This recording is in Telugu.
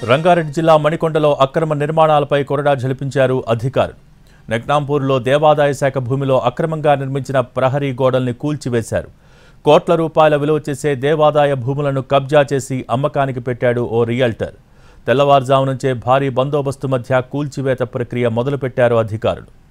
రంగారెడ్డి జిల్లా మణికొండలో అక్రమ నిర్మాణాలపై కొరడా జలిపించారు అధికారులు. నెక్నాంపూర్లో దేవాదాయ శాఖ భూమిలో అక్రమంగా నిర్మించిన ప్రహరీ గోడల్ని కూల్చివేశారు. కోట్ల రూపాయల విలువ చేసే దేవాదాయ భూములను కబ్జా చేసి అమ్మకానికి పెట్టాడు ఓ రియల్టర్. తెల్లవారుజాము నుంచే భారీ బందోబస్తు మధ్య కూల్చివేత ప్రక్రియ మొదలుపెట్టారు అధికారులు.